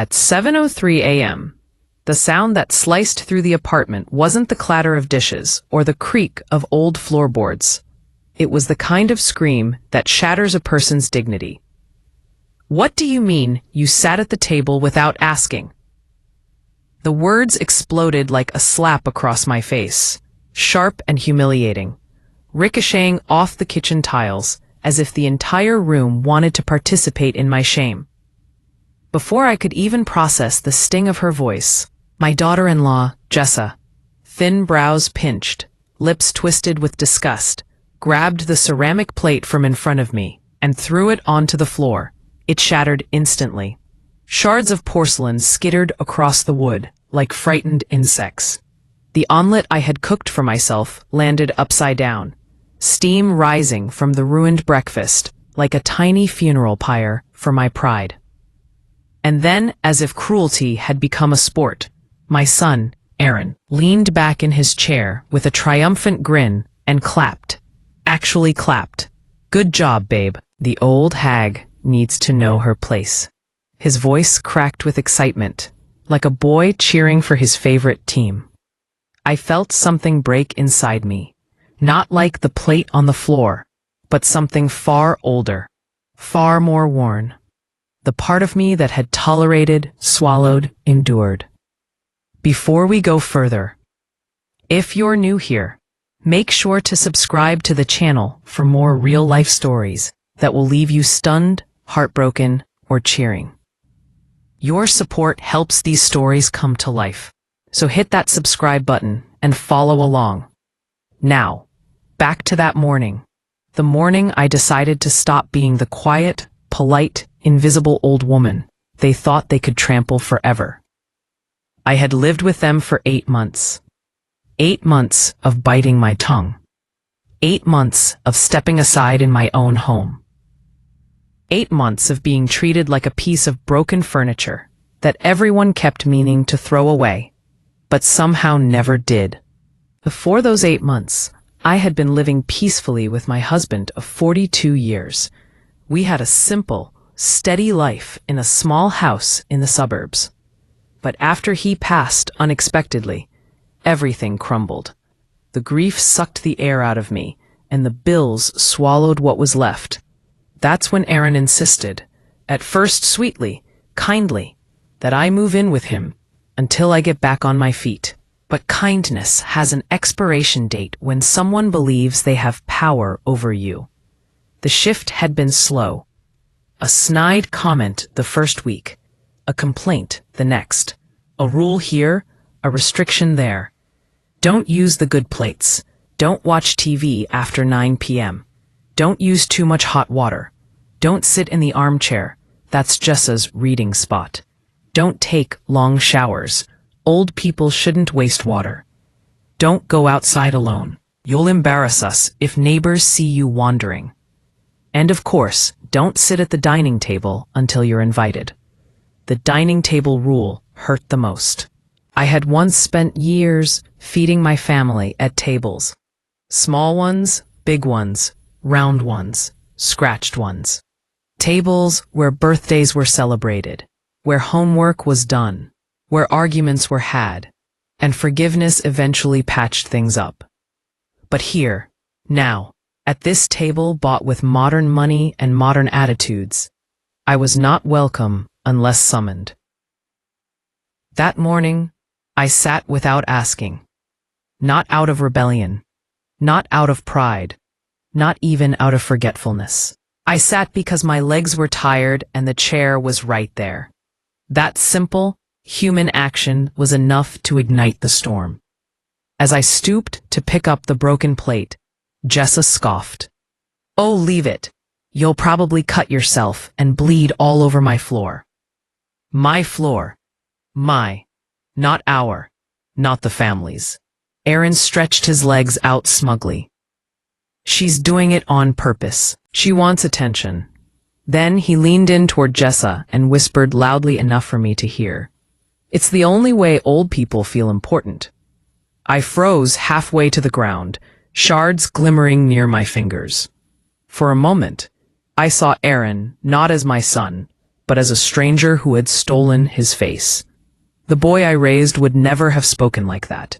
At 7:03 a.m., the sound that sliced through the apartment wasn't the clatter of dishes or the creak of old floorboards. It was the kind of scream that shatters a person's dignity. "What do you mean you sat at the table without asking?" The words exploded like a slap across my face, sharp and humiliating, ricocheting off the kitchen tiles as if the entire room wanted to participate in my shame. Before I could even process the sting of her voice, my daughter-in-law, Jessa, thin brows pinched, lips twisted with disgust, grabbed the ceramic plate from in front of me and threw it onto the floor. It shattered instantly. Shards of porcelain skittered across the wood like frightened insects. The omelet I had cooked for myself landed upside down, steam rising from the ruined breakfast like a tiny funeral pyre for my pride. And then, as if cruelty had become a sport, my son, Aaron, leaned back in his chair with a triumphant grin and clapped. Actually clapped. "Good job, babe. The old hag needs to know her place." His voice cracked with excitement, like a boy cheering for his favorite team. I felt something break inside me, not like the plate on the floor, but something far older, far more worn. The part of me that had tolerated, swallowed, endured. Before we go further, if you're new here, make sure to subscribe to the channel for more real-life stories that will leave you stunned, heartbroken, or cheering. Your support helps these stories come to life, so hit that subscribe button and follow along. Now, back to that morning. The morning I decided to stop being the quiet, polite, invisible old woman they thought they could trample forever. I had lived with them for 8 months. 8 months of biting my tongue. 8 months of stepping aside in my own home. 8 months of being treated like a piece of broken furniture that everyone kept meaning to throw away, but somehow never did. Before those 8 months, I had been living peacefully with my husband of 42 years. We had a simple, steady life in a small house in the suburbs. But after he passed unexpectedly, everything crumbled. The grief sucked the air out of me, and the bills swallowed what was left. That's when Aaron insisted, at first sweetly, kindly, that I move in with him until I get back on my feet. But kindness has an expiration date when someone believes they have power over you. The shift had been slow. A snide comment the first week, a complaint the next, a rule here, a restriction there. Don't use the good plates. Don't watch TV after 9 p.m. Don't use too much hot water. Don't sit in the armchair. That's Jessa's reading spot. Don't take long showers. Old people shouldn't waste water. Don't go outside alone. You'll embarrass us if neighbors see you wandering. And of course, don't sit at the dining table until you're invited. The dining table rule hurt the most. I had once spent years feeding my family at tables. Small ones, big ones, round ones, scratched ones. Tables where birthdays were celebrated, where homework was done, where arguments were had, and forgiveness eventually patched things up. But here, now, at this table bought with modern money and modern attitudes, I was not welcome unless summoned. That morning, I sat without asking. Not out of rebellion, not out of pride, not even out of forgetfulness. I sat because my legs were tired and the chair was right there. That simple, human action was enough to ignite the storm. As I stooped to pick up the broken plate, Jessa scoffed. "Oh, leave it. You'll probably cut yourself and bleed all over my floor." My floor. My. Not our. Not the family's. Aaron stretched his legs out smugly. "She's doing it on purpose. She wants attention." Then he leaned in toward Jessa and whispered loudly enough for me to hear. "It's the only way old people feel important." I froze halfway to the ground, shards glimmering near my fingers. For a moment, I saw Aaron not as my son, but as a stranger who had stolen his face. The boy I raised would never have spoken like that.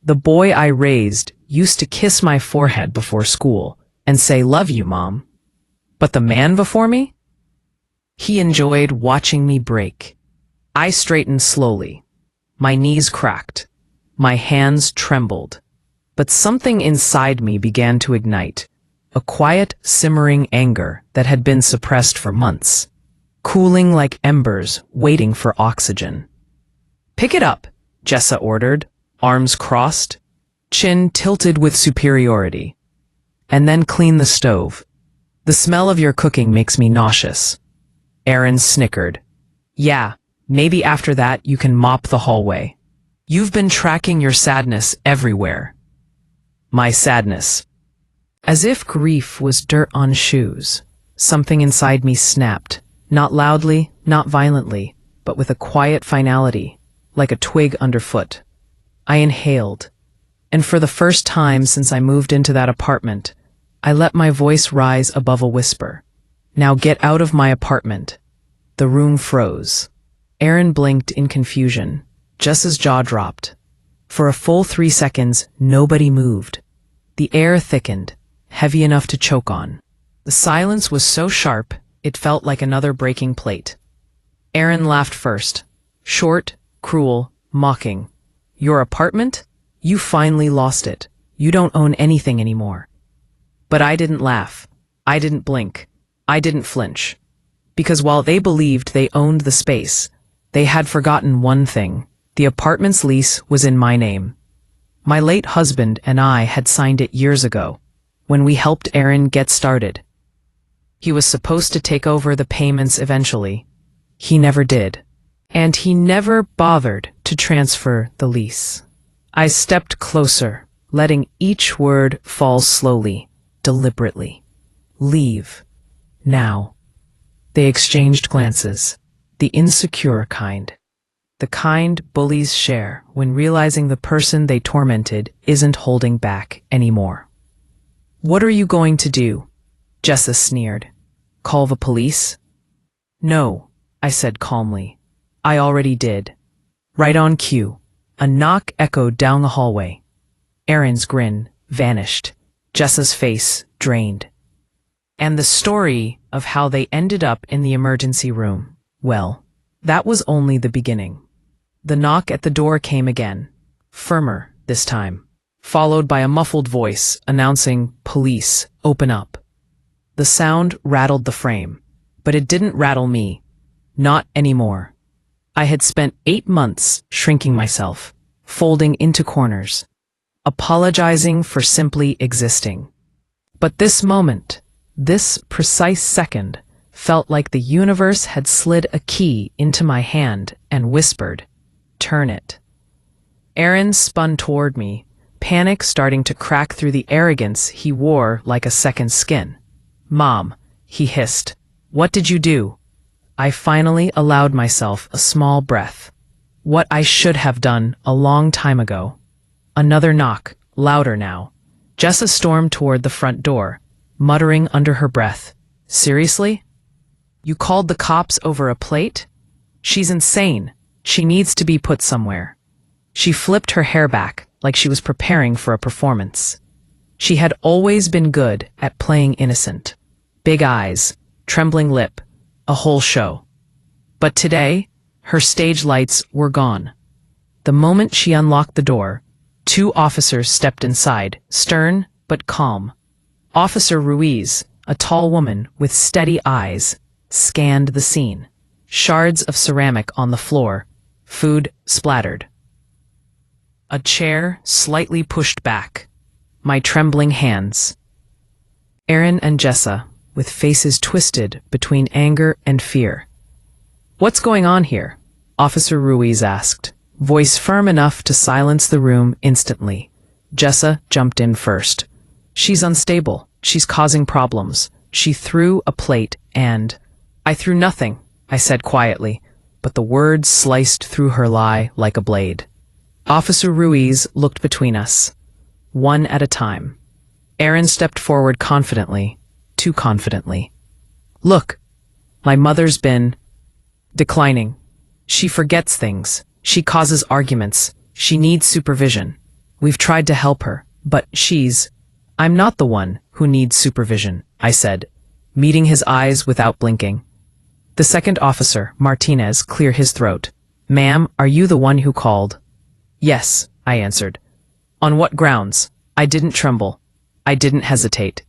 The boy I raised used to kiss my forehead before school and say, "Love you, Mom." But the man before me? He enjoyed watching me break. I straightened slowly. My knees cracked. My hands trembled. But something inside me began to ignite. A quiet, simmering anger that had been suppressed for months. Cooling like embers, waiting for oxygen. "Pick it up," Jessa ordered, arms crossed, chin tilted with superiority. "And then clean the stove. The smell of your cooking makes me nauseous." Aaron snickered. "Yeah, maybe after that you can mop the hallway. You've been tracking your sadness everywhere." My sadness. As if grief was dirt on shoes, something inside me snapped, not loudly, not violently, but with a quiet finality, like a twig underfoot. I inhaled, and for the first time since I moved into that apartment, I let my voice rise above a whisper. "Now get out of my apartment." The room froze. Aaron blinked in confusion. Jessa's jaw dropped. For a full 3 seconds, nobody moved. The air thickened, heavy enough to choke on. The silence was so sharp, it felt like another breaking plate. Aaron laughed first. Short, cruel, mocking. "Your apartment? You finally lost it. You don't own anything anymore." But I didn't laugh. I didn't blink. I didn't flinch. Because while they believed they owned the space, they had forgotten one thing. The apartment's lease was in my name. My late husband and I had signed it years ago, when we helped Aaron get started. He was supposed to take over the payments eventually. He never did. And he never bothered to transfer the lease. I stepped closer, letting each word fall slowly, deliberately. "Leave. Now." They exchanged glances, the insecure kind. The kind bullies share when realizing the person they tormented isn't holding back anymore. "What are you going to do?" Jessa sneered. "Call the police?" "No," I said calmly. "I already did." Right on cue, a knock echoed down the hallway. Aaron's grin vanished. Jessa's face drained. And the story of how they ended up in the emergency room, well, that was only the beginning. The knock at the door came again, firmer this time, followed by a muffled voice announcing, "Police, open up." The sound rattled the frame, but it didn't rattle me. Not anymore. I had spent 8 months shrinking myself, folding into corners, apologizing for simply existing. But this moment, this precise second, felt like the universe had slid a key into my hand and whispered, "Turn it." Aaron spun toward me, panic starting to crack through the arrogance he wore like a second skin. "Mom," he hissed, "what did you do?" I finally allowed myself a small breath. What I should have done a long time ago. Another knock, louder now. Jessa stormed toward the front door, muttering under her breath, "Seriously? You called the cops over a plate? She's insane. She needs to be put somewhere." She flipped her hair back like she was preparing for a performance. She had always been good at playing innocent. Big eyes, trembling lip, a whole show. But today, her stage lights were gone. The moment she unlocked the door, 2 officers stepped inside, stern but calm. Officer Ruiz, a tall woman with steady eyes, scanned the scene. Shards of ceramic on the floor, food splattered. A chair slightly pushed back. My trembling hands. Aaron and Jessa, with faces twisted between anger and fear. "What's going on here?" Officer Ruiz asked, voice firm enough to silence the room instantly. Jessa jumped in first. "She's unstable. She's causing problems. She threw a plate and—" "I threw nothing," I said quietly, but the words sliced through her lie like a blade. Officer Ruiz looked between us, one at a time. Aaron stepped forward confidently, too confidently. "Look, my mother's been—" Declining. She forgets things. She causes arguments. She needs supervision. We've tried to help her, but I'm not the one who needs supervision, I said, meeting his eyes without blinking. The second officer, Martinez, cleared his throat. Ma'am, are you the one who called? Yes, I answered. On what grounds? I didn't tremble. I didn't hesitate.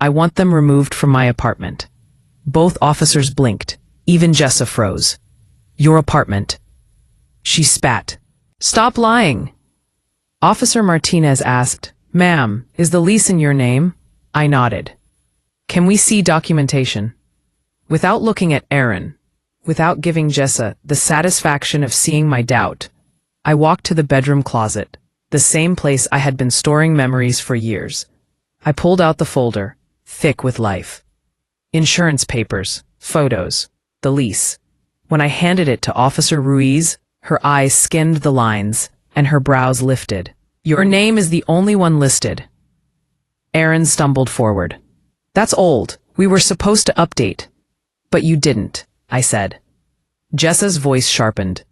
I want them removed from my apartment. Both officers blinked. Even Jessa froze. Your apartment. She spat. Stop lying. Officer Martinez asked, Ma'am, is the lease in your name? I nodded. Can we see documentation? Without looking at Aaron, without giving Jessa the satisfaction of seeing my doubt, I walked to the bedroom closet, the same place I had been storing memories for years. I pulled out the folder, thick with life. Insurance papers, photos, the lease. When I handed it to Officer Ruiz, her eyes skimmed the lines, and her brows lifted. Your name is the only one listed. Aaron stumbled forward. That's old. We were supposed to update. But you didn't, I said. Jessa's voice sharpened.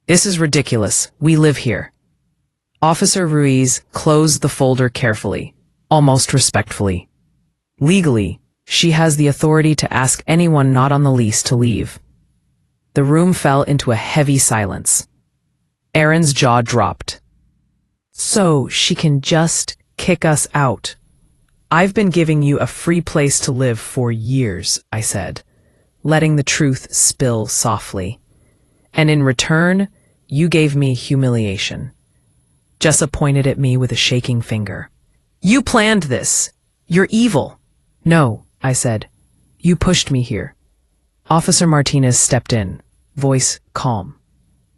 This is ridiculous. We live here. Officer Ruiz closed the folder carefully, almost respectfully. Legally, she has the authority to ask anyone not on the lease to leave. The room fell into a heavy silence. Aaron's jaw dropped. So she can just kick us out. I've been giving you a free place to live for years, I said, letting the truth spill softly. And in return, you gave me humiliation. Jessa pointed at me with a shaking finger. You planned this. You're evil. No, I said. You pushed me here. Officer Martinez stepped in, voice calm.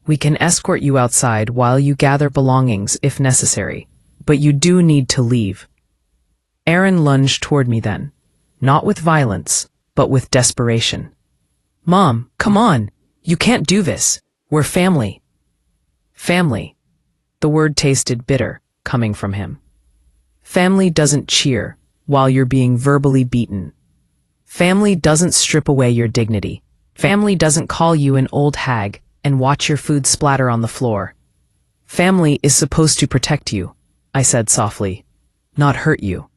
We can escort you outside while you gather belongings if necessary, but you do need to leave. Aaron lunged toward me then, not with violence, but with desperation. Mom, come on. You can't do this. We're family. Family. The word tasted bitter, coming from him. Family doesn't cheer while you're being verbally beaten. Family doesn't strip away your dignity. Family doesn't call you an old hag and watch your food splatter on the floor. Family is supposed to protect you, I said softly, not hurt you.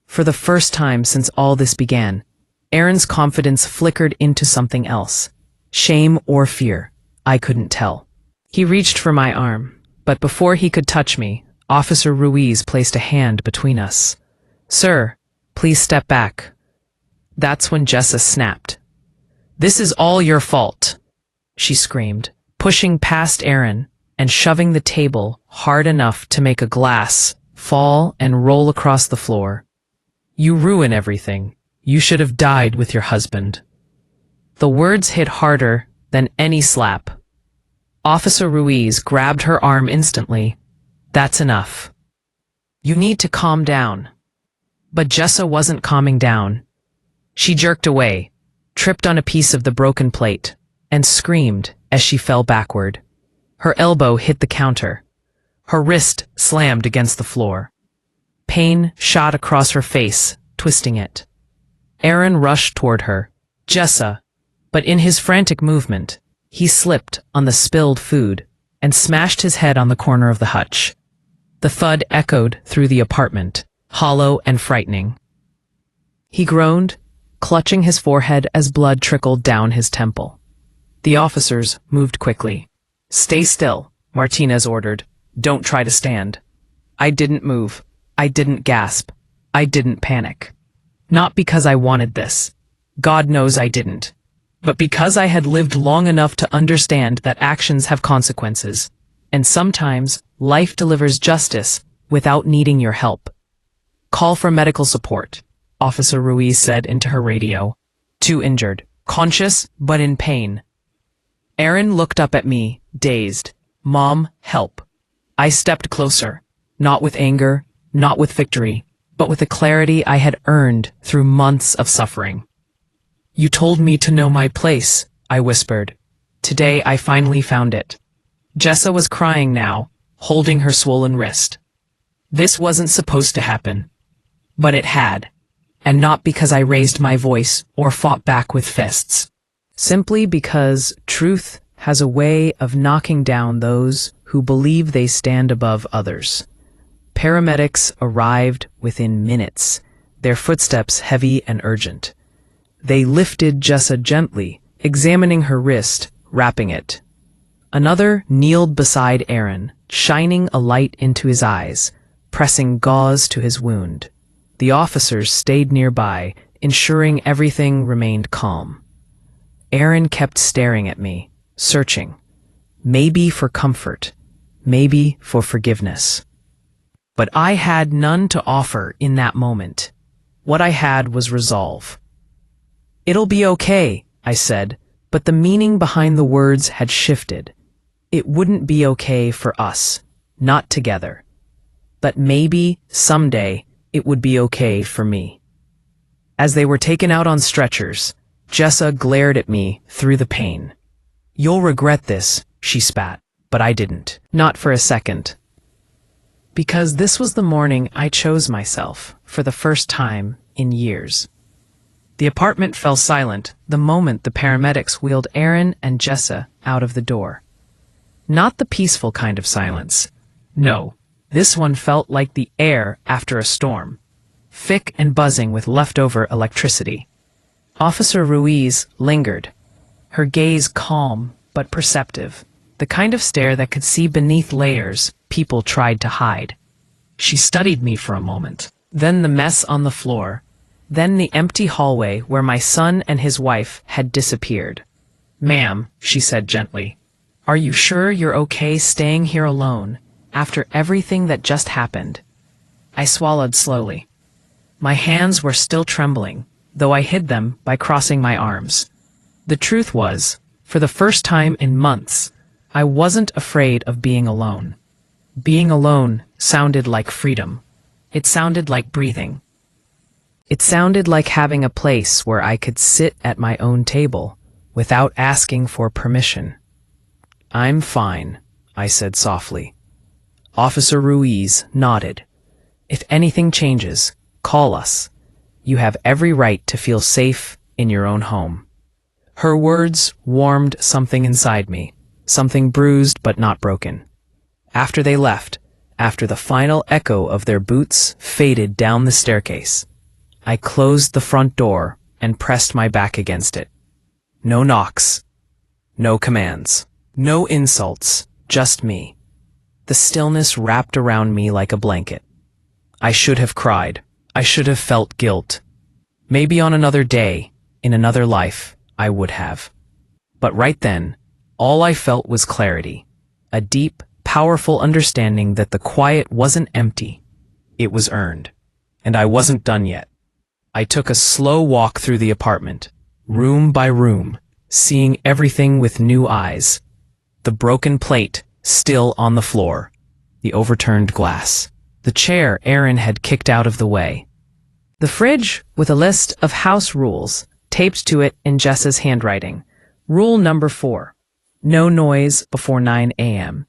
For the first time since all this began, Aaron's confidence flickered into something else. Shame or fear, I couldn't tell. He reached for my arm, but before he could touch me, Officer Ruiz placed a hand between us. Sir, please step back. That's when Jessa snapped. This is all your fault, she screamed, pushing past Aaron and shoving the table hard enough to make a glass fall and roll across the floor. You ruin everything. You should have died with your husband. The words hit harder than any slap. Officer Ruiz grabbed her arm instantly. That's enough. You need to calm down. But Jessa wasn't calming down. She jerked away, tripped on a piece of the broken plate, and screamed as she fell backward. Her elbow hit the counter. Her wrist slammed against the floor. Pain shot across her face, twisting it. Aaron rushed toward her. Jessa, but in his frantic movement, he slipped on the spilled food and smashed his head on the corner of the hutch. The thud echoed through the apartment, hollow and frightening. He groaned, clutching his forehead as blood trickled down his temple. The officers moved quickly. Stay still, Martinez ordered. Don't try to stand. I didn't move. I didn't gasp. I didn't panic. Not because I wanted this. God knows I didn't. But because I had lived long enough to understand that actions have consequences. And sometimes, life delivers justice without needing your help. Call for medical support, Officer Ruiz said into her radio. 2 injured, conscious but in pain. Aaron looked up at me, dazed. Mom, help. I stepped closer, not with anger, not with victory, but with the clarity I had earned through months of suffering. You told me to know my place, I whispered. Today I finally found it. Jessa was crying now, holding her swollen wrist. This wasn't supposed to happen. But it had. And not because I raised my voice or fought back with fists. simply because truth has a way of knocking down those who believe they stand above others. Paramedics arrived within minutes, their footsteps heavy and urgent. They lifted Jessa gently, examining her wrist, wrapping it. Another kneeled beside Aaron, shining a light into his eyes, pressing gauze to his wound. The officers stayed nearby, ensuring everything remained calm. Aaron kept staring at me, searching. Maybe for comfort, maybe for forgiveness. But I had none to offer in that moment. What I had was resolve. "It'll be okay," I said, but the meaning behind the words had shifted. It wouldn't be okay for us, not together. But maybe, someday, it would be okay for me. As they were taken out on stretchers, Jessa glared at me through the pain. "You'll regret this," she spat, but I didn't. Not for a second. Because this was the morning I chose myself, for the first time in years. The apartment fell silent the moment the paramedics wheeled Aaron and Jessa out of the door. Not the peaceful kind of silence. No, this one felt like the air after a storm, thick and buzzing with leftover electricity. Officer Ruiz lingered, her gaze calm but perceptive, the kind of stare that could see beneath layers people tried to hide. She studied me for a moment, then the mess on the floor, then the empty hallway where my son and his wife had disappeared. "Ma'am," she said gently, "are you sure you're okay staying here alone after everything that just happened?" I swallowed slowly. My hands were still trembling, though I hid them by crossing my arms. The truth was, for the first time in months, I wasn't afraid of being alone. Being alone sounded like freedom. It sounded like breathing. It sounded like having a place where I could sit at my own table without asking for permission. "I'm fine," I said softly. Officer Ruiz nodded. "If anything changes, call us. You have every right to feel safe in your own home." Her words warmed something inside me, something bruised but not broken. After they left, after the final echo of their boots faded down the staircase, I closed the front door and pressed my back against it. No knocks, no commands, no insults, just me. The stillness wrapped around me like a blanket. I should have cried. I should have felt guilt. Maybe on another day, in another life, I would have. But right then, all I felt was clarity, a deep, powerful understanding that the quiet wasn't empty. It was earned. And I wasn't done yet. I took a slow walk through the apartment, room by room, seeing everything with new eyes. The broken plate still on the floor, the overturned glass, the chair Aaron had kicked out of the way, the fridge with a list of house rules taped to it in Jessa's handwriting. Rule number 4, no noise before 9 a.m.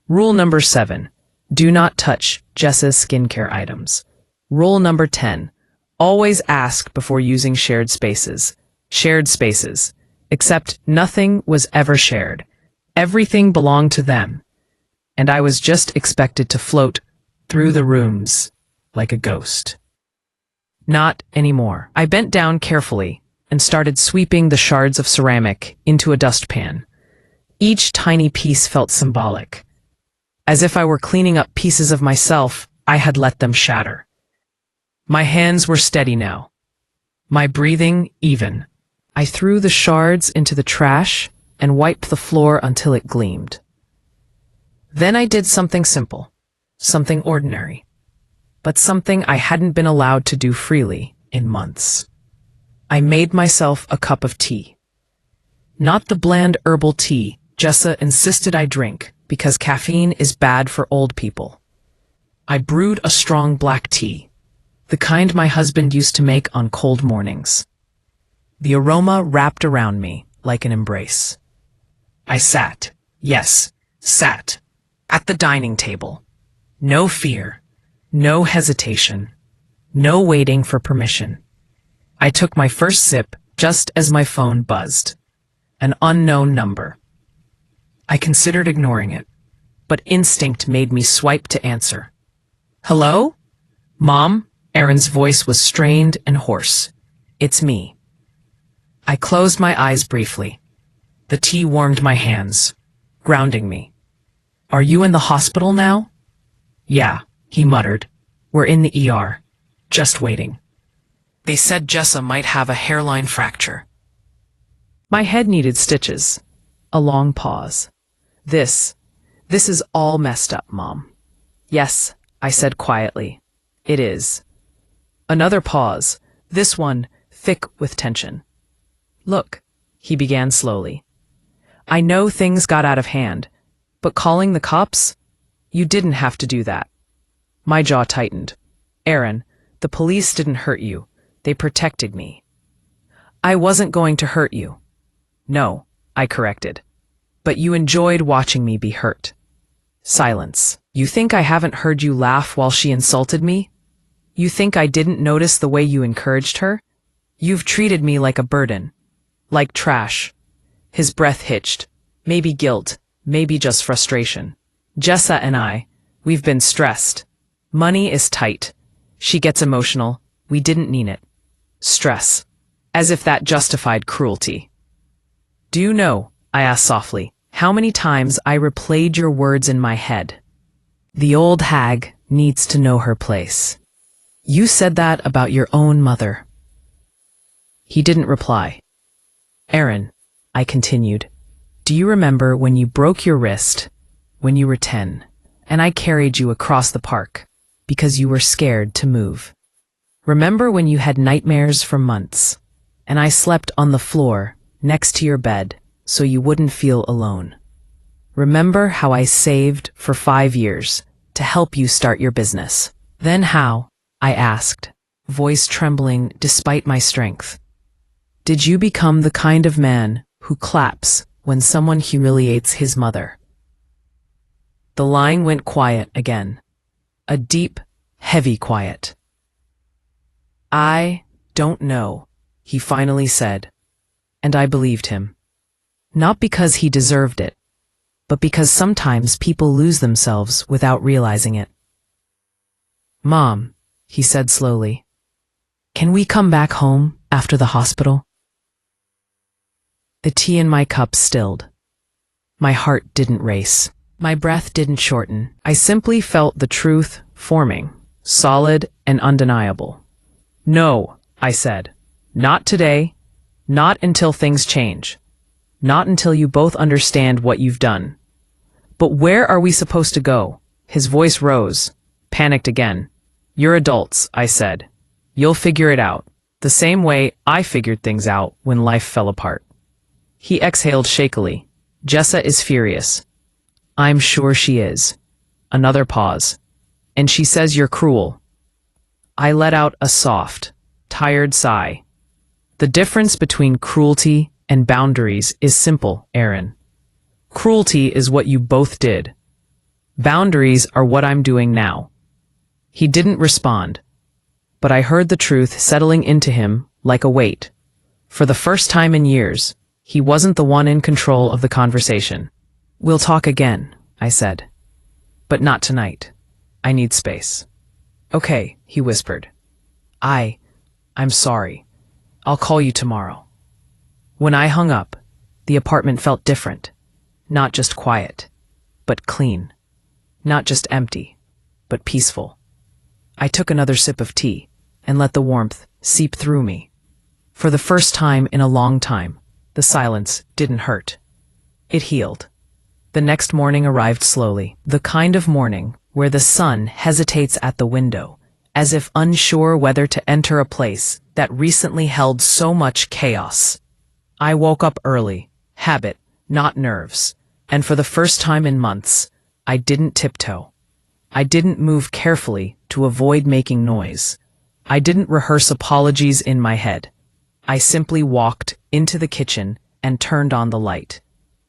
Rule number 7, do not touch Jessa's skincare items. Rule number 10, always ask before using shared spaces. Shared spaces, except nothing was ever shared. Everything belonged to them, and I was just expected to float through the rooms like a ghost. Not anymore. I bent down carefully and started sweeping the shards of ceramic into a dustpan. Each tiny piece felt symbolic. As if I were cleaning up pieces of myself I had let them shatter. My hands were steady now, my breathing even. I threw the shards into the trash and wiped the floor until it gleamed. Then I did something simple, something ordinary, but something I hadn't been allowed to do freely in months. I made myself a cup of tea. Not the bland herbal tea Jessa insisted I drink because caffeine is bad for old people. I brewed a strong black tea, the kind my husband used to make on cold mornings. The aroma wrapped around me like an embrace. I sat, yes, sat, at the dining table. No fear, no hesitation, no waiting for permission. I took my first sip just as my phone buzzed. an unknown number. I considered ignoring it, but instinct made me swipe to answer. Hello? Mom? Aaron's voice was strained and hoarse. It's me. I closed my eyes briefly. The tea warmed my hands, grounding me. Are you in the hospital now? Yeah, he muttered. We're in the ER, just waiting. They said Jessa might have a hairline fracture. My head needed stitches. A long pause. This is all messed up, Mom. Yes, I said quietly. It is. Another pause, this one thick with tension. Look, he began slowly. I know things got out of hand, but calling the cops? You didn't have to do that. My jaw tightened. Aaron, the police didn't hurt you. They protected me. I wasn't going to hurt you. No, I corrected. But you enjoyed watching me be hurt. Silence. You think I haven't heard you laugh while she insulted me? You think I didn't notice the way you encouraged her? You've treated me like a burden. Like trash. His breath hitched. Maybe guilt. Maybe just frustration. Jessa and we've been stressed. Money is tight. She gets emotional. We didn't mean it. Stress. As if that justified cruelty. Do you know, I asked softly, how many times I replayed your words in my head? The old hag needs to know her place. You said that about your own mother. He didn't reply. Aaron, I continued, do you remember when you broke your wrist, when you were 10, and I carried you across the park because you were scared to move? Remember when you had nightmares for months, and I slept on the floor next to your bed so you wouldn't feel alone? Remember how I saved for 5 years to help you start your business? Then how? I asked, voice trembling despite my strength. Did you become the kind of man who claps when someone humiliates his mother? The line went quiet again. A deep, heavy quiet. I don't know, he finally said, and I believed him. Not because he deserved it, but because sometimes people lose themselves without realizing it. Mom, he said slowly, can we come back home after the hospital? The tea in my cup stilled. My heart didn't race. My breath didn't shorten. I simply felt the truth forming, solid and undeniable. No, I said. Not today. Not until things change. Not until you both understand what you've done. But where are we supposed to go? His voice rose, panicked again. You're adults, I said. You'll figure it out, the same way I figured things out when life fell apart. He exhaled shakily. Jessa is furious. I'm sure she is. Another pause. And she says you're cruel. I let out a soft, tired sigh. The difference between cruelty and boundaries is simple, Aaron. Cruelty is what you both did. Boundaries are what I'm doing now. He didn't respond, but I heard the truth settling into him like a weight. For the first time in years, he wasn't the one in control of the conversation. We'll talk again, I said. But not tonight. I need space. Okay, he whispered. I'm sorry. I'll call you tomorrow. When I hung up, the apartment felt different. Not just quiet, but clean. Not just empty, but peaceful. I took another sip of tea and let the warmth seep through me. For the first time in a long time, the silence didn't hurt. It healed. The next morning arrived slowly, the kind of morning where the sun hesitates at the window, as if unsure whether to enter a place that recently held so much chaos. I woke up early, habit, not nerves, and for the first time in months, I didn't tiptoe. I didn't move carefully to avoid making noise. I didn't rehearse apologies in my head. I simply walked into the kitchen and turned on the light.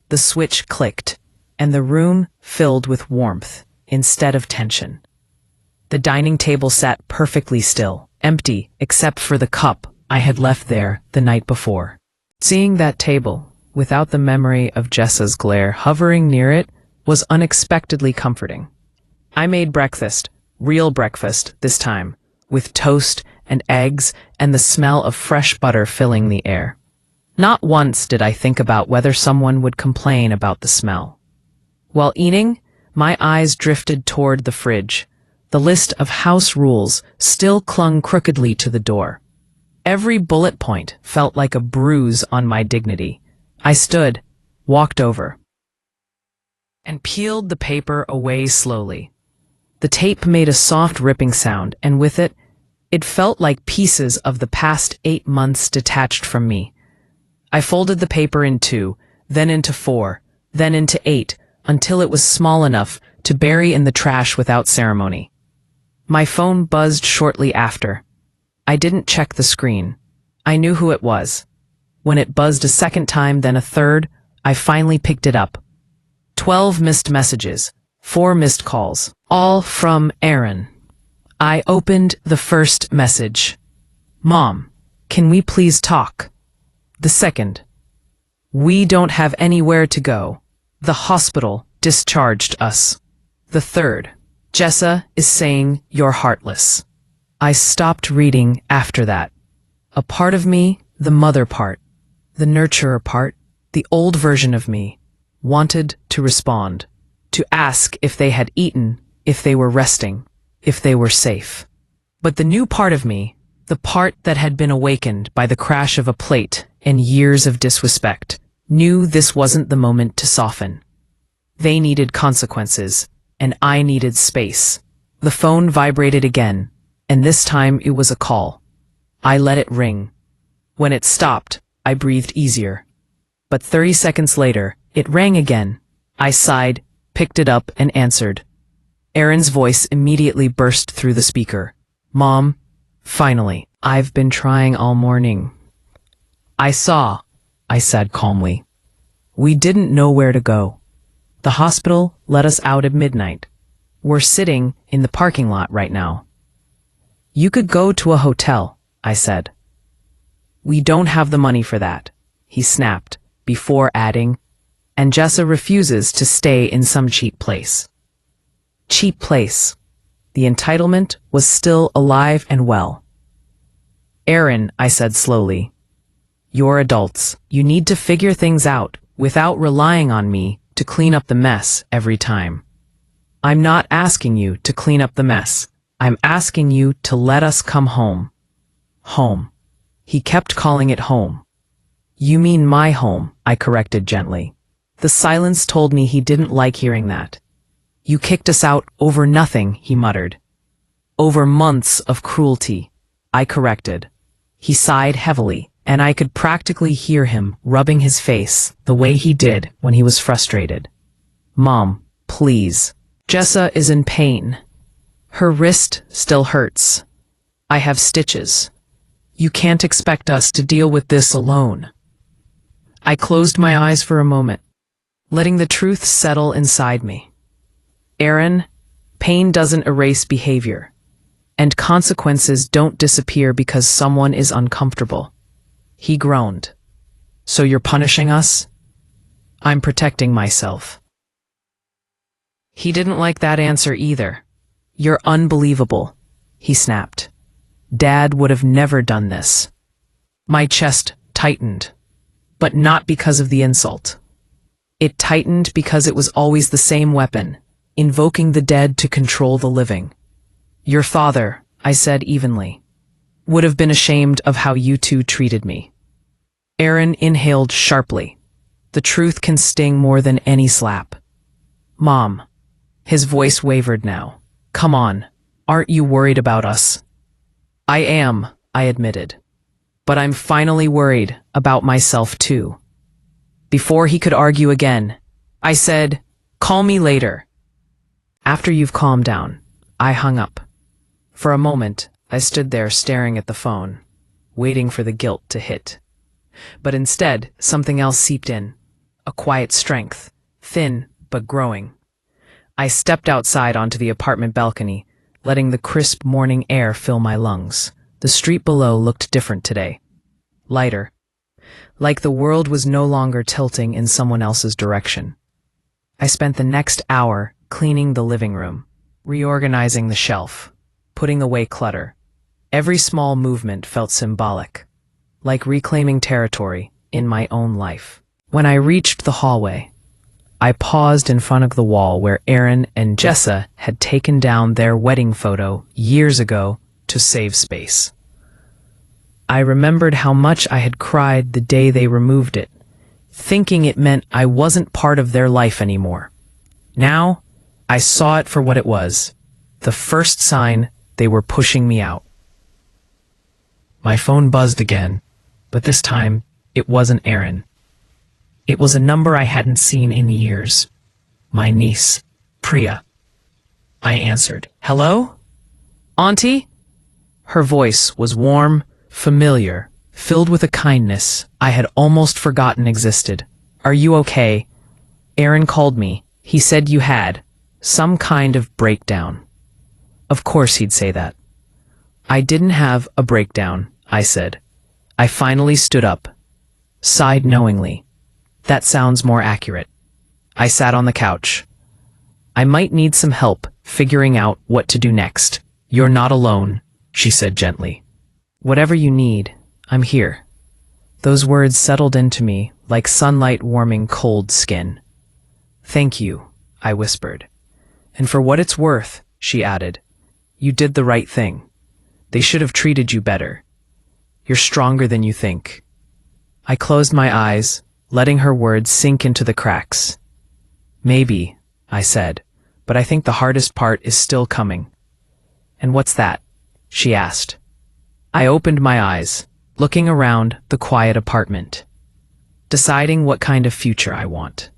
The switch clicked, and the room filled with warmth instead of tension. The dining table sat perfectly still, empty except for the cup I had left there the night before. Seeing that table without the memory of Jessa's glare hovering near it, was unexpectedly comforting. I made breakfast, real breakfast this time, with toast and eggs and the smell of fresh butter filling the air. Not once did I think about whether someone would complain about the smell. While eating, my eyes drifted toward the fridge. The list of house rules still clung crookedly to the door. Every bullet point felt like a bruise on my dignity. I stood, walked over, and peeled the paper away slowly. The tape made a soft ripping sound, and with it, it felt like pieces of the past 8 months detached from me. I folded the paper in 2, then into 4, then into 8, until it was small enough to bury in the trash without ceremony. My phone buzzed shortly after. I didn't check the screen. I knew who it was. When it buzzed a second time, then a third, I finally picked it up. 12 missed messages, 4 missed calls, all from Aaron. I opened the first message. Mom, can we please talk? The second. We don't have anywhere to go. The hospital discharged us. The third. Jessa is saying you're heartless. I stopped reading after that. A part of me, the mother part, the nurturer part, the old version of me, wanted to respond, to ask if they had eaten, if they were resting, if they were safe. But the new part of me, the part that had been awakened by the crash of a plate and years of disrespect, knew this wasn't the moment to soften. They needed consequences, and I needed space. The phone vibrated again, and this time it was a call. I let it ring. When it stopped, I breathed easier. But 30 seconds later, it rang again. I sighed, picked it up, and answered. Aaron's voice immediately burst through the speaker. Mom, finally, I've been trying all morning. I saw, I said calmly. We didn't know where to go. The hospital let us out at midnight. We're sitting in the parking lot right now. You could go to a hotel, I said. We don't have the money for that, he snapped, before adding, and Jessa refuses to stay in some cheap place. Cheap place. The entitlement was still alive and well. Aaron, I said slowly, you're adults. You need to figure things out without relying on me to clean up the mess every time. I'm not asking you to clean up the mess. I'm asking you to let us come home. Home. He kept calling it home. You mean my home, I corrected gently. The silence told me he didn't like hearing that. You kicked us out over nothing, he muttered. Over months of cruelty, I corrected. He sighed heavily, and I could practically hear him rubbing his face the way he did when he was frustrated. Mom, please. Jessa is in pain. Her wrist still hurts. I have stitches. You can't expect us to deal with this alone. I closed my eyes for a moment, letting the truth settle inside me. Aaron, pain doesn't erase behavior, and consequences don't disappear because someone is uncomfortable. He groaned. So you're punishing us? I'm protecting myself. He didn't like that answer either. You're unbelievable, he snapped. Dad would have never done this. My chest tightened, but not because of the insult. It tightened because it was always the same weapon, invoking the dead to control the living. Your father, I said evenly, would have been ashamed of how you two treated me. Aaron inhaled sharply. The truth can sting more than any slap. Mom. His voice wavered now. Come on, aren't you worried about us? I am, I admitted. But I'm finally worried about myself too. Before he could argue again, I said, call me later. After you've calmed down, I hung up. For a moment, I stood there staring at the phone, waiting for the guilt to hit. But instead, something else seeped in. A quiet strength, thin but growing. I stepped outside onto the apartment balcony, letting the crisp morning air fill my lungs. The street below looked different today. Lighter. like the world was no longer tilting in someone else's direction. I spent the next hour cleaning the living room, reorganizing the shelf, putting away clutter. Every small movement felt symbolic, like reclaiming territory in my own life. When I reached the hallway, I paused in front of the wall where Aaron and Jessa had taken down their wedding photo years ago to save space. I remembered how much I had cried the day they removed it, thinking it meant I wasn't part of their life anymore. Now, I saw it for what it was, the first sign they were pushing me out. My phone buzzed again, but this time it wasn't Aaron. It was a number I hadn't seen in years. My niece, Priya. I answered. "Hello? Auntie?" Her voice was warm, familiar, filled with a kindness I had almost forgotten existed. "Are you okay? Aaron called me. He said you had some kind of breakdown." Of course he'd say that. "I didn't have a breakdown," I said. I finally stood up, sighed knowingly. That sounds more accurate. I sat on the couch. "I might need some help figuring out what to do next." "You're not alone," she said gently. "Whatever you need, I'm here." Those words settled into me like sunlight warming cold skin. "Thank you," I whispered. "And for what it's worth," she added, "you did the right thing. They should have treated you better. You're stronger than you think." I closed my eyes, letting her words sink into the cracks. "Maybe," I said, "but I think the hardest part is still coming." "And what's that?" she asked. I opened my eyes, looking around the quiet apartment, deciding what kind of future I want.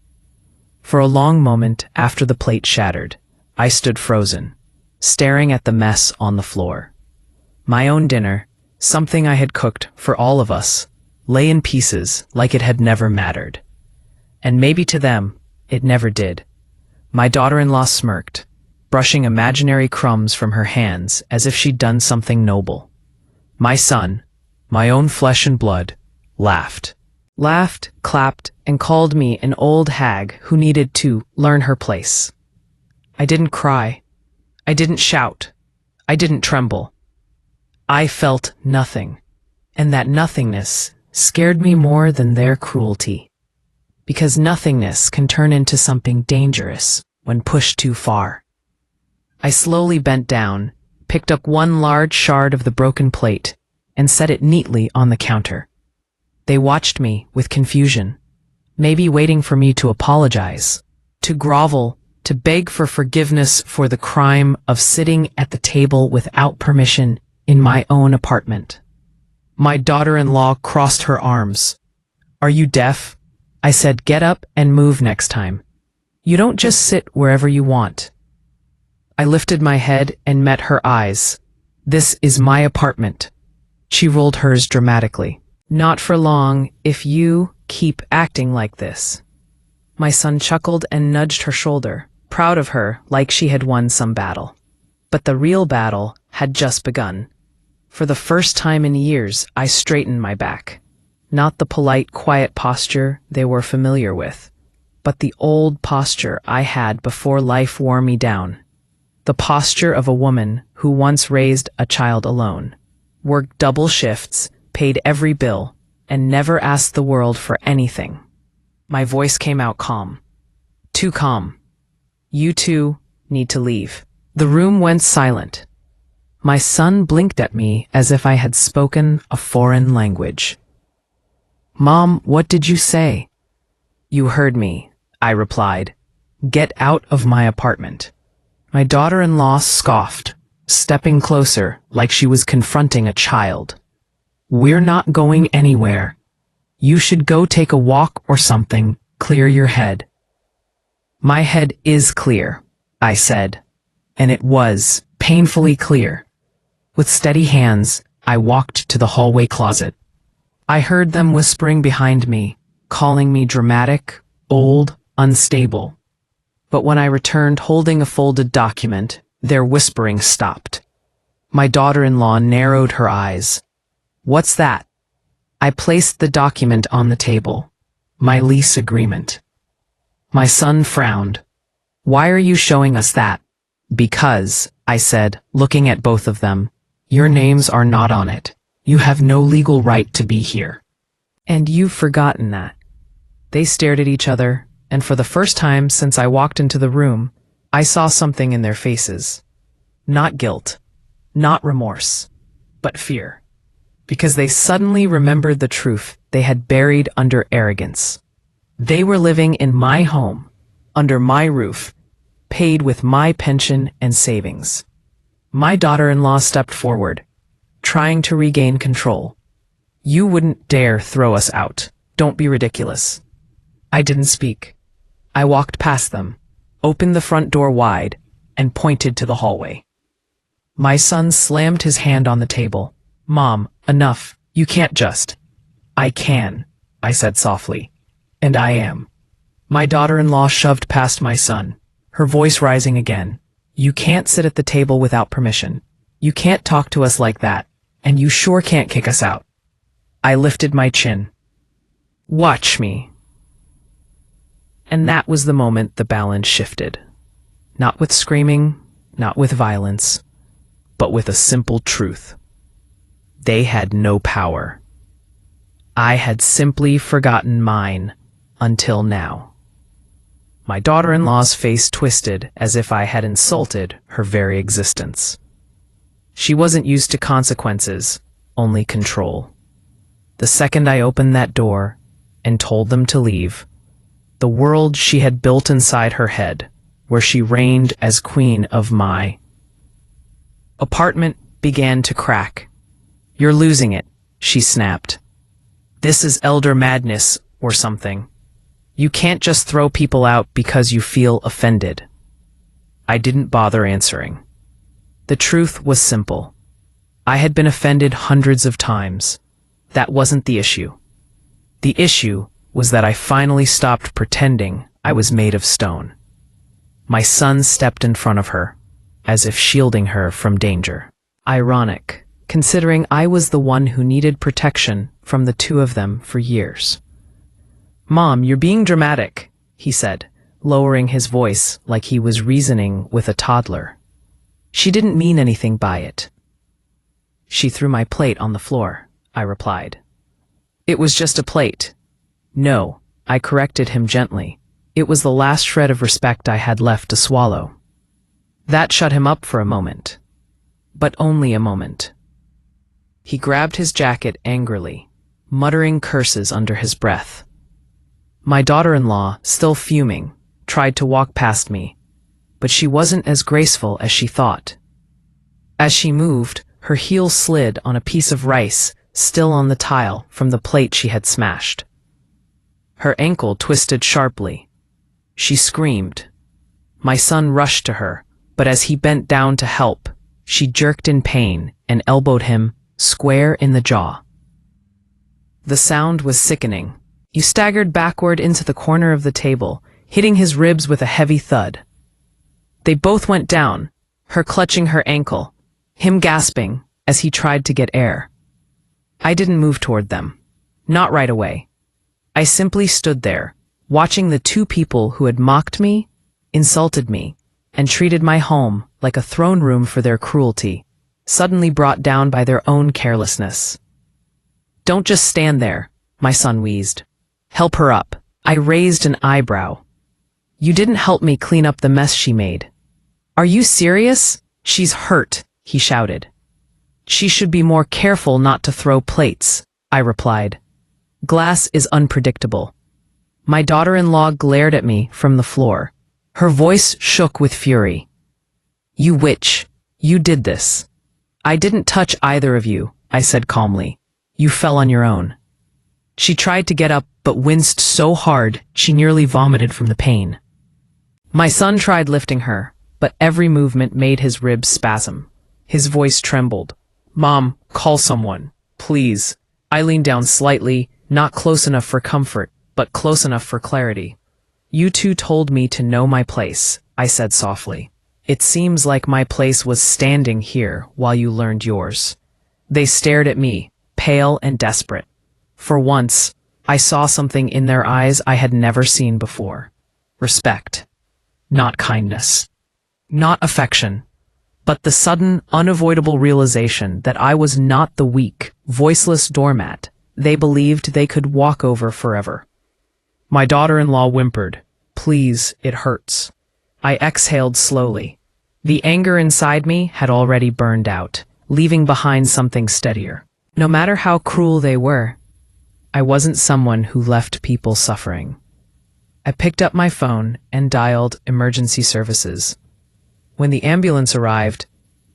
For a long moment after the plate shattered, I stood frozen, staring at the mess on the floor. My own dinner, something I had cooked for all of us, lay in pieces like it had never mattered. And maybe to them, it never did. My daughter-in-law smirked, brushing imaginary crumbs from her hands as if she'd done something noble. My son, my own flesh and blood, laughed, clapped, and called me an old hag who needed to learn her place. I didn't cry. I didn't shout. I didn't tremble. I felt nothing, and that nothingness scared me more than their cruelty. Because nothingness can turn into something dangerous when pushed too far. I slowly bent down, picked up one large shard of the broken plate, and set it neatly on the counter. They watched me with confusion, maybe waiting for me to apologize, to grovel, to beg for forgiveness for the crime of sitting at the table without permission in my own apartment. My daughter-in-law crossed her arms. "Are you deaf?" I said, "Get up and move next time. You don't just sit wherever you want." I lifted my head and met her eyes. "This is my apartment." She rolled hers dramatically. "Not for long if you keep acting like this." My son chuckled and nudged her shoulder, proud of her like she had won some battle. But the real battle had just begun. For the first time in years, I straightened my back. Not the polite, quiet posture they were familiar with, but the old posture I had before life wore me down. The posture of a woman who once raised a child alone, worked double shifts, paid every bill, and never asked the world for anything. My voice came out calm. Too calm. "You two need to leave." The room went silent. My son blinked at me as if I had spoken a foreign language. "Mom, what did you say?" "You heard me," I replied. "Get out of my apartment." My daughter-in-law scoffed, stepping closer like she was confronting a child. "We're not going anywhere. You should go take a walk or something, clear your head." "My head is clear," I said, and it was painfully clear. With steady hands, I walked to the hallway closet. I heard them whispering behind me, calling me dramatic, old, unstable. But when I returned holding a folded document, their whispering stopped. My daughter-in-law narrowed her eyes. "What's that?" I placed the document on the table. My lease agreement. My son frowned. Why are you showing us that? Because, I said, looking at both of them, your names are not on it. You have no legal right to be here. And you've forgotten that. They stared at each other, and for the first time since I walked into the room, I saw something in their faces. Not guilt, not remorse, but fear. Because they suddenly remembered the truth they had buried under arrogance. They were living in my home, under my roof, paid with my pension and savings. My daughter-in-law stepped forward, trying to regain control. You wouldn't dare throw us out. Don't be ridiculous. I didn't speak. I walked past them, opened the front door wide, and pointed to the hallway. My son slammed his hand on the table. Mom, enough. You can't just. I can, I said softly. And I am. My daughter-in-law shoved past my son, her voice rising again. You can't sit at the table without permission. You can't talk to us like that, and you sure can't kick us out. I lifted my chin. Watch me. And that was the moment the balance shifted. Not with screaming, not with violence, but with a simple truth. They had no power. I had simply forgotten mine until now. My daughter-in-law's face twisted as if I had insulted her very existence. She wasn't used to consequences, only control. The second I opened that door and told them to leave, the world she had built inside her head, where she reigned as queen of my apartment, began to crack. You're losing it, she snapped. This is elder madness or something. You can't just throw people out because you feel offended. I didn't bother answering. The truth was simple. I had been offended hundreds of times. That wasn't the issue. The issue was that I finally stopped pretending I was made of stone. My son stepped in front of her, as if shielding her from danger. Ironic, considering I was the one who needed protection from the two of them for years. Mom, you're being dramatic, he said, lowering his voice like he was reasoning with a toddler. She didn't mean anything by it. She threw my plate on the floor, I replied. It was just a plate. No, I corrected him gently. It was the last shred of respect I had left to swallow. That shut him up for a moment. But only a moment. He grabbed his jacket angrily, muttering curses under his breath. My daughter-in-law, still fuming, tried to walk past me, but she wasn't as graceful as she thought. As she moved, her heel slid on a piece of rice still on the tile from the plate she had smashed. Her ankle twisted sharply. She screamed. My son rushed to her, but as he bent down to help, she jerked in pain and elbowed him square in the jaw. The sound was sickening. He staggered backward into the corner of the table, hitting his ribs with a heavy thud. They both went down, her clutching her ankle, him gasping as he tried to get air. I didn't move toward them. Not right away. I simply stood there, watching the two people who had mocked me, insulted me, and treated my home like a throne room for their cruelty, suddenly brought down by their own carelessness. Don't just stand there, my son wheezed. Help her up. I raised an eyebrow. You didn't help me clean up the mess she made. Are you serious? She's hurt, he shouted. She should be more careful not to throw plates, I replied. Glass is unpredictable. My daughter-in-law glared at me from the floor. Her voice shook with fury. You witch, you did this. I didn't touch either of you, I said calmly. You fell on your own. She tried to get up but winced so hard she nearly vomited from the pain. My son tried lifting her, but every movement made his ribs spasm. His voice trembled. Mom, call someone, please. I leaned down slightly, not close enough for comfort, but close enough for clarity. You two told me to know my place, I said softly. It seems like my place was standing here while you learned yours. They stared at me, pale and desperate. For once, I saw something in their eyes I had never seen before. Respect. Not kindness. Not affection. But the sudden, unavoidable realization that I was not the weak, voiceless doormat they believed they could walk over forever. My daughter-in-law whimpered, "Please, it hurts." I exhaled slowly. The anger inside me had already burned out, leaving behind something steadier. No matter how cruel they were, I wasn't someone who left people suffering. I picked up my phone and dialed emergency services. When the ambulance arrived,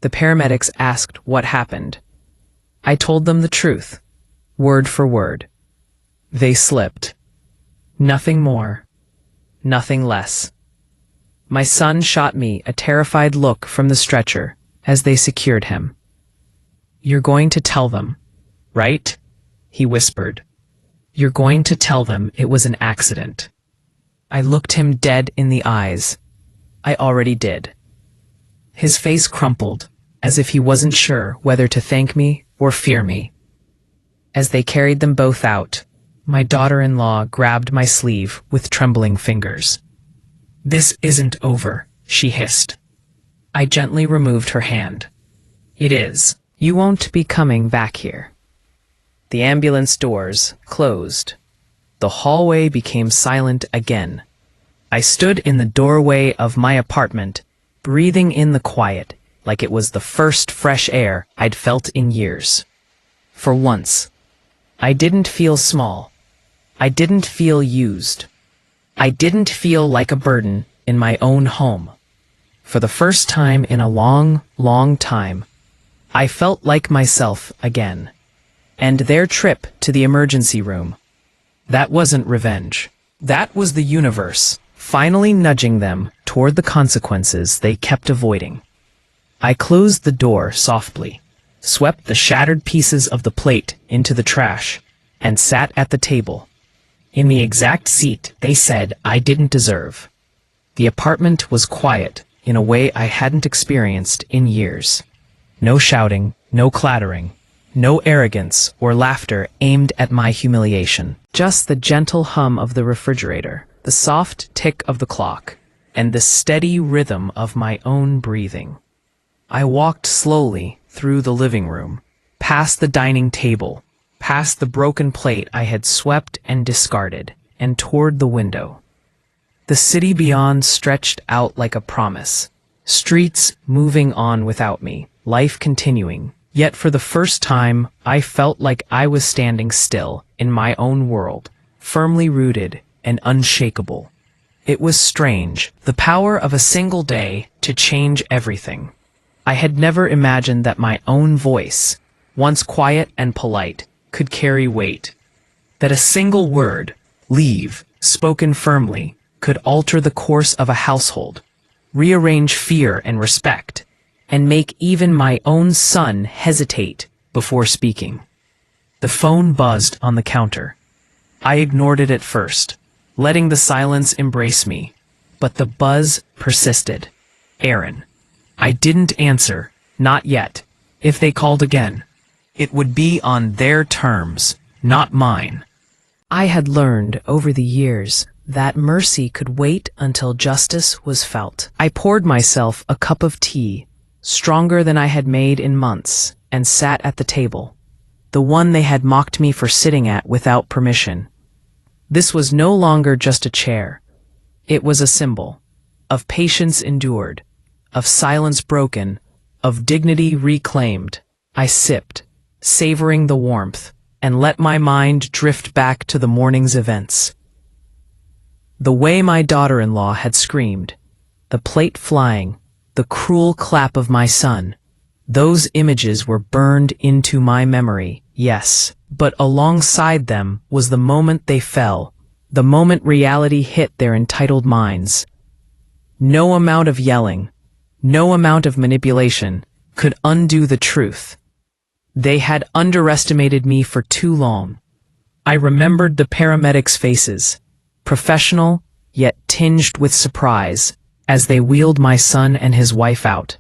the paramedics asked what happened. I told them the truth, word for word. They slipped. Nothing more, nothing less. My son shot me a terrified look from the stretcher as they secured him. "You're going to tell them, right?" he whispered. "You're going to tell them it was an accident." I looked him dead in the eyes. I already did. His face crumpled, as if he wasn't sure whether to thank me or fear me. As they carried them both out, my daughter-in-law grabbed my sleeve with trembling fingers. "This isn't over," she hissed. I gently removed her hand. "It is. You won't be coming back here." The ambulance doors closed. The hallway became silent again. I stood in the doorway of my apartment, breathing in the quiet like it was the first fresh air I'd felt in years. For once, I didn't feel small. I didn't feel used. I didn't feel like a burden in my own home. For the first time in a long, long time, I felt like myself again. And their trip to the emergency room, that wasn't revenge. That was the universe finally nudging them toward the consequences they kept avoiding. I closed the door softly, swept the shattered pieces of the plate into the trash, and sat at the table, in the exact seat they said I didn't deserve. The apartment was quiet in a way I hadn't experienced in years. No shouting, no clattering, no arrogance or laughter aimed at my humiliation. Just the gentle hum of the refrigerator, the soft tick of the clock, and the steady rhythm of my own breathing. I walked slowly through the living room, past the dining table, past the broken plate I had swept and discarded, and toward the window. The city beyond stretched out like a promise, streets moving on without me, life continuing. Yet for the first time, I felt like I was standing still in my own world, firmly rooted and unshakable. It was strange, the power of a single day to change everything. I had never imagined that my own voice, once quiet and polite, could carry weight. That a single word, leave, spoken firmly, could alter the course of a household, rearrange fear and respect, and make even my own son hesitate before speaking. The phone buzzed on the counter. I ignored it at first, letting the silence embrace me, but the buzz persisted. Aaron. I didn't answer, not yet. If they called again, it would be on their terms, not mine. I had learned over the years that mercy could wait until justice was felt. I poured myself a cup of tea, stronger than I had made in months, and sat at the table, the one they had mocked me for sitting at without permission. This was no longer just a chair. It was a symbol of patience endured, of silence broken, of dignity reclaimed. I sipped, savoring the warmth, and let my mind drift back to the morning's events. The way my daughter-in-law had screamed, the plate flying, the cruel clap of my son, those images were burned into my memory, yes, but alongside them was the moment they fell, the moment reality hit their entitled minds. No amount of yelling, no amount of manipulation could undo the truth. They had underestimated me for too long. I remembered the paramedics' faces, professional yet tinged with surprise, as they wheeled my son and his wife out.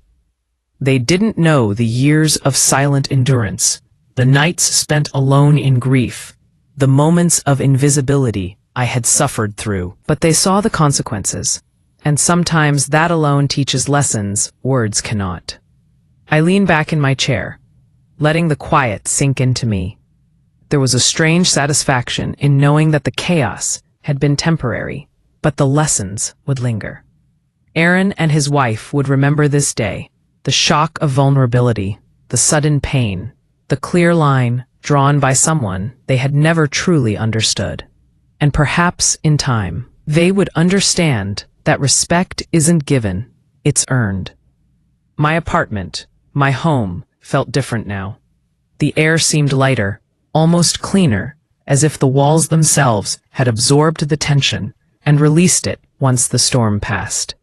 They didn't know the years of silent endurance, the nights spent alone in grief, the moments of invisibility I had suffered through. But they saw the consequences, and sometimes that alone teaches lessons words cannot. I leaned back in my chair, letting the quiet sink into me. There was a strange satisfaction in knowing that the chaos had been temporary, but the lessons would linger. Aaron and his wife would remember this day, the shock of vulnerability, the sudden pain, the clear line drawn by someone they had never truly understood. And perhaps in time, they would understand that respect isn't given, it's earned. My apartment, my home, felt different now. The air seemed lighter, almost cleaner, as if the walls themselves had absorbed the tension and released it once the storm passed.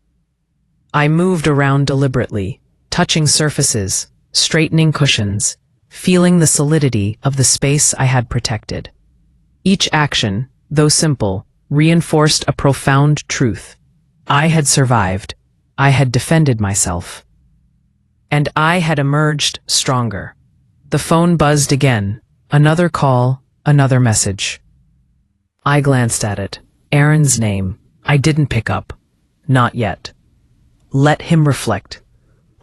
I moved around deliberately, touching surfaces, straightening cushions, feeling the solidity of the space I had protected. Each action, though simple, reinforced a profound truth. I had survived. I had defended myself. And I had emerged stronger. The phone buzzed again. Another call, another message. I glanced at it. Aaron's name. I didn't pick up. Not yet. Let him reflect.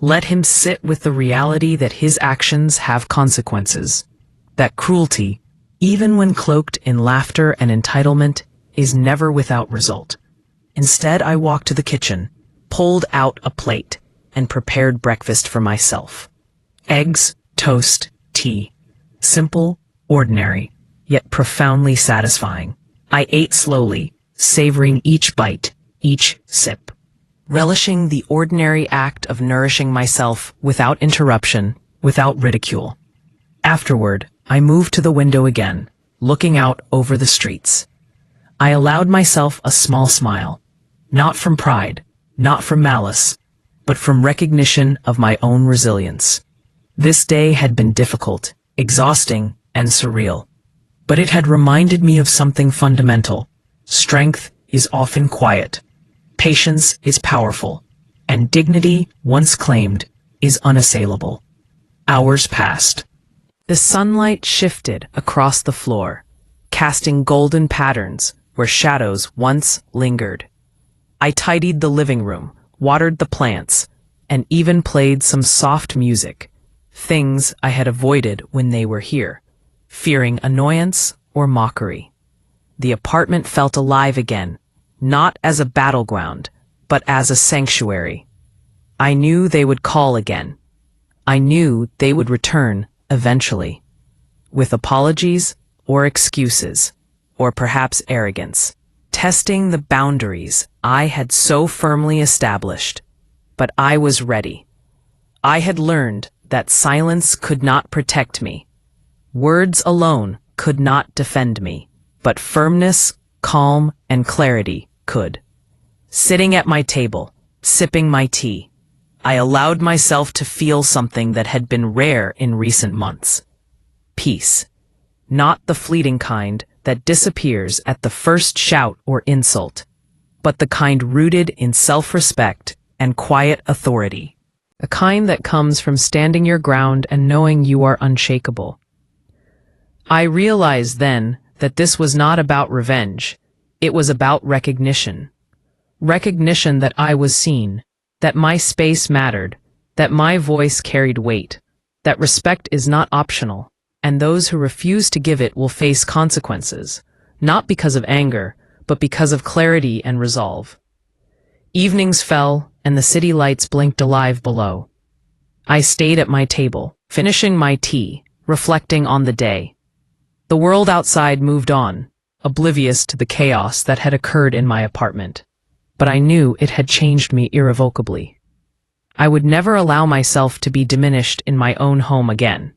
Let him sit with the reality that his actions have consequences. That cruelty, even when cloaked in laughter and entitlement, is never without result. Instead, I walked to the kitchen, pulled out a plate, and prepared breakfast for myself. Eggs, toast, tea. Simple, ordinary, yet profoundly satisfying. I ate slowly, savoring each bite, each sip, relishing the ordinary act of nourishing myself without interruption, without ridicule. Afterward, I moved to the window again, looking out over the streets. I allowed myself a small smile, not from pride, not from malice, but from recognition of my own resilience. This day had been difficult, exhausting, and surreal, but it had reminded me of something fundamental. Strength is often quiet, patience is powerful, and dignity, once claimed, is unassailable. Hours passed. The sunlight shifted across the floor, casting golden patterns where shadows once lingered. I tidied the living room, watered the plants, and even played some soft music, things I had avoided when they were here, fearing annoyance or mockery. The apartment felt alive again, not as a battleground, but as a sanctuary. I knew they would call again. I knew they would return eventually, with apologies or excuses, or perhaps arrogance, testing the boundaries I had so firmly established. But I was ready. I had learned that silence could not protect me. Words alone could not defend me, but firmness, calm, and clarity could. Sitting at my table, sipping my tea, I allowed myself to feel something that had been rare in recent months. Peace. Not the fleeting kind that disappears at the first shout or insult, but the kind rooted in self-respect and quiet authority. A kind that comes from standing your ground and knowing you are unshakable. I realized then that this was not about revenge. It was about recognition. Recognition that I was seen, that my space mattered, that my voice carried weight, that respect is not optional, and those who refuse to give it will face consequences, not because of anger, but because of clarity and resolve. Evenings fell, and the city lights blinked alive below. I stayed at my table, finishing my tea, reflecting on the day. The world outside moved on, oblivious to the chaos that had occurred in my apartment. But I knew it had changed me irrevocably. I would never allow myself to be diminished in my own home again.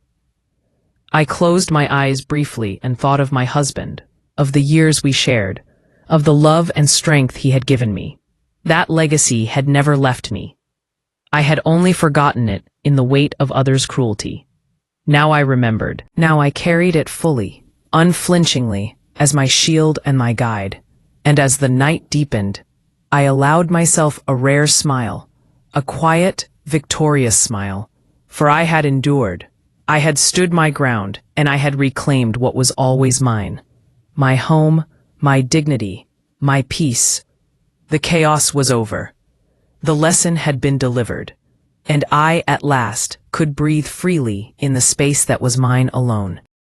I closed my eyes briefly and thought of my husband, of the years we shared, of the love and strength he had given me. That legacy had never left me. I had only forgotten it in the weight of others' cruelty. Now I remembered. Now I carried it fully, unflinchingly, as my shield and my guide. And as the night deepened, I allowed myself a rare smile, a quiet, victorious smile, for I had endured. I had stood my ground, and I had reclaimed what was always mine. my home, my dignity, my peace. The chaos was over. The lesson had been delivered, and I, at last, could breathe freely in the space that was mine alone.